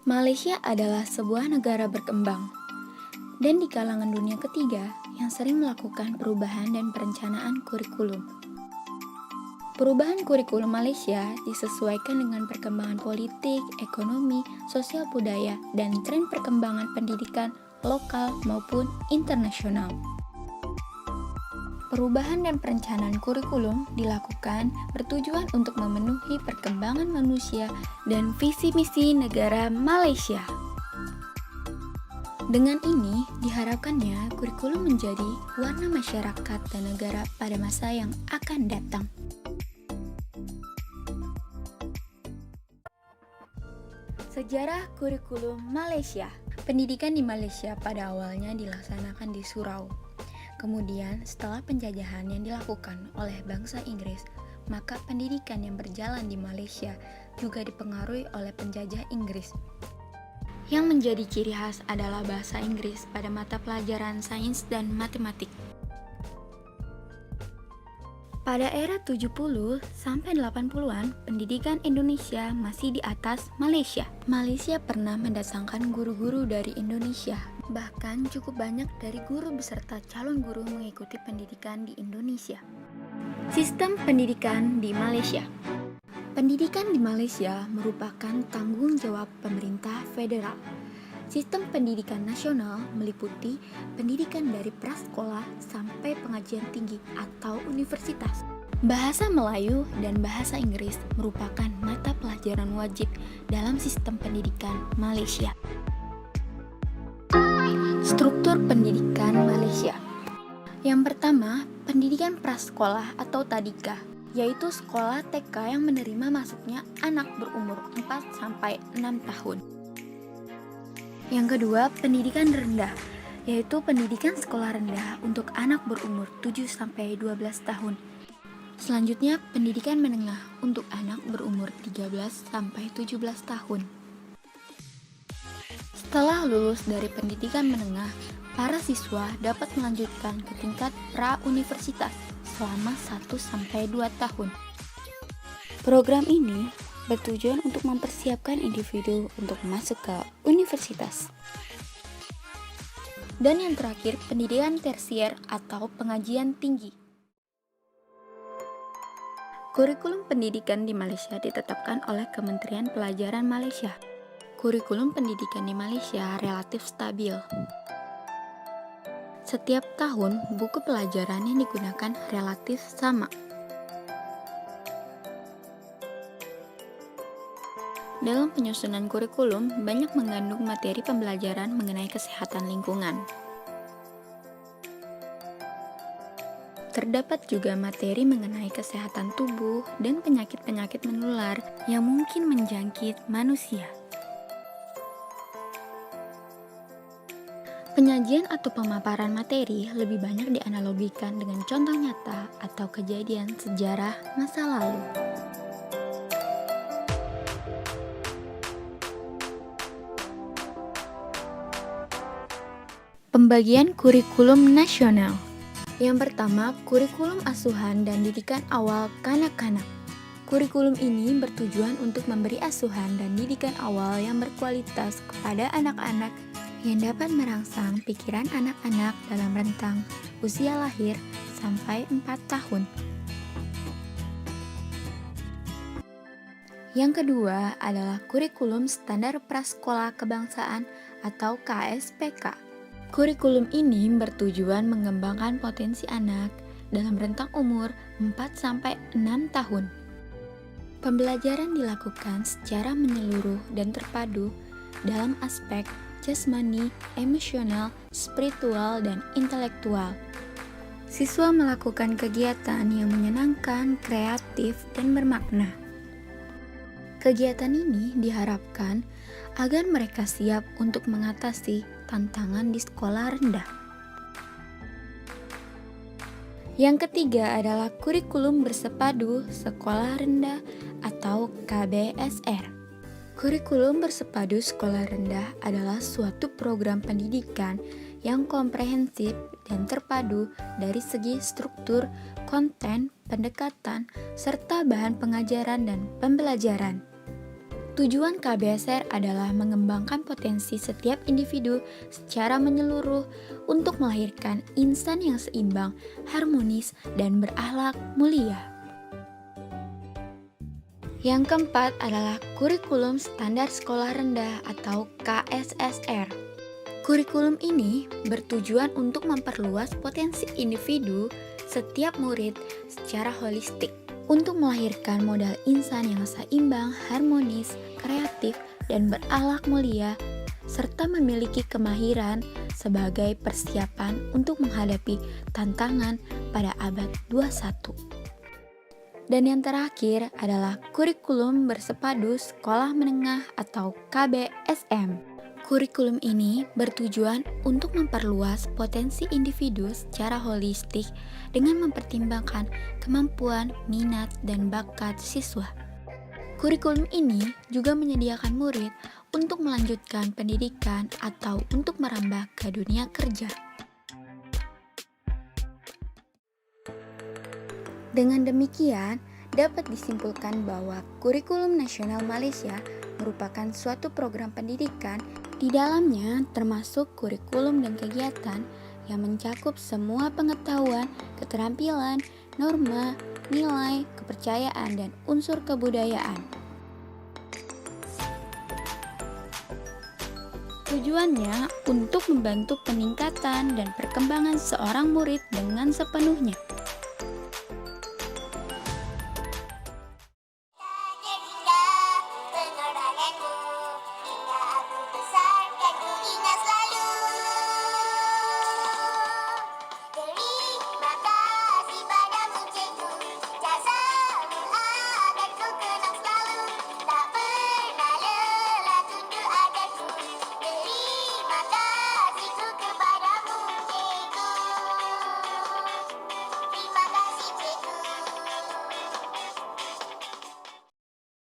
Malaysia adalah sebuah negara berkembang dan di kalangan dunia ketiga yang sering melakukan perubahan dan perencanaan kurikulum. Perubahan kurikulum Malaysia disesuaikan dengan perkembangan politik, ekonomi, sosial budaya, dan tren perkembangan pendidikan lokal maupun internasional. Perubahan dan perencanaan kurikulum dilakukan bertujuan untuk memenuhi perkembangan manusia dan visi misi negara Malaysia. Dengan ini, diharapkannya kurikulum menjadi warna masyarakat dan negara pada masa yang akan datang. Sejarah kurikulum Malaysia. Pendidikan di Malaysia pada awalnya dilaksanakan di surau. Kemudian, setelah penjajahan yang dilakukan oleh bangsa Inggris, maka pendidikan yang berjalan di Malaysia juga dipengaruhi oleh penjajah Inggris. Yang menjadi ciri khas adalah bahasa Inggris pada mata pelajaran sains dan matematik. Pada era 70 sampai 80-an, pendidikan Indonesia masih di atas Malaysia. Malaysia pernah mendatangkan guru-guru dari Indonesia. Bahkan cukup banyak dari guru beserta calon guru mengikuti pendidikan di Indonesia. Sistem pendidikan di Malaysia. Pendidikan di Malaysia merupakan tanggung jawab pemerintah federal. Sistem pendidikan nasional meliputi pendidikan dari prasekolah sampai pengajian tinggi atau universitas. Bahasa Melayu dan bahasa Inggris merupakan mata pelajaran wajib dalam sistem pendidikan Malaysia. Struktur pendidikan Malaysia. Yang pertama, pendidikan prasekolah atau tadika, yaitu sekolah TK yang menerima masuknya anak berumur 4-6 tahun. Yang kedua, pendidikan rendah, yaitu pendidikan sekolah rendah untuk anak berumur 7-12 tahun. Selanjutnya, pendidikan menengah untuk anak berumur 13-17 tahun. Setelah lulus dari pendidikan menengah, para siswa dapat melanjutkan ke tingkat pra-universitas selama 1-2 tahun. Program ini bertujuan untuk mempersiapkan individu untuk masuk ke universitas. Dan yang terakhir, pendidikan tersier atau pengajian tinggi. Kurikulum pendidikan di Malaysia ditetapkan oleh Kementerian Pelajaran Malaysia. Kurikulum pendidikan di Malaysia relatif stabil. Setiap tahun, buku pelajaran yang digunakan relatif sama. Dalam penyusunan kurikulum, banyak mengandung materi pembelajaran mengenai kesehatan lingkungan. Terdapat juga materi mengenai kesehatan tubuh dan penyakit-penyakit menular yang mungkin menjangkit manusia. Penyajian atau pemaparan materi lebih banyak dianalogikan dengan contoh nyata atau kejadian sejarah masa lalu. Pembagian kurikulum nasional. Yang pertama, kurikulum asuhan dan didikan awal kanak-kanak. Kurikulum ini bertujuan untuk memberi asuhan dan didikan awal yang berkualitas kepada anak-anak yang dapat merangsang pikiran anak-anak dalam rentang usia lahir sampai 4 tahun. Yang kedua adalah kurikulum standar prasekolah kebangsaan atau KSPK. Kurikulum ini bertujuan mengembangkan potensi anak dalam rentang umur 4-6 tahun. Pembelajaran dilakukan secara menyeluruh dan terpadu dalam aspek jasmani, emosional, spiritual, dan intelektual. Siswa melakukan kegiatan yang menyenangkan, kreatif, dan bermakna. Kegiatan ini diharapkan agar mereka siap untuk mengatasi tantangan di sekolah rendah. Yang ketiga adalah kurikulum bersepadu sekolah rendah atau KBSR. Kurikulum bersepadu sekolah rendah adalah suatu program pendidikan yang komprehensif dan terpadu dari segi struktur, konten, pendekatan, serta bahan pengajaran dan pembelajaran. Tujuan KBSR adalah mengembangkan potensi setiap individu secara menyeluruh untuk melahirkan insan yang seimbang, harmonis, dan berakhlak mulia. Yang keempat adalah Kurikulum Standar Sekolah Rendah atau KSSR. Kurikulum ini bertujuan untuk memperluas potensi individu setiap murid secara holistik untuk melahirkan modal insan yang seimbang, harmonis, kreatif, dan berakhlak mulia, serta memiliki kemahiran sebagai persiapan untuk menghadapi tantangan pada abad 21. Dan yang terakhir adalah Kurikulum Bersepadu Sekolah Menengah atau KBSM. Kurikulum ini bertujuan untuk memperluas potensi individu secara holistik dengan mempertimbangkan kemampuan, minat, dan bakat siswa. Kurikulum ini juga menyediakan murid untuk melanjutkan pendidikan atau untuk merambah ke dunia kerja. Dengan demikian, dapat disimpulkan bahwa Kurikulum Nasional Malaysia merupakan suatu program pendidikan. Di dalamnya termasuk kurikulum dan kegiatan yang mencakup semua pengetahuan, keterampilan, norma, nilai, kepercayaan, dan unsur kebudayaan. Tujuannya untuk membantu peningkatan dan perkembangan seorang murid dengan sepenuhnya.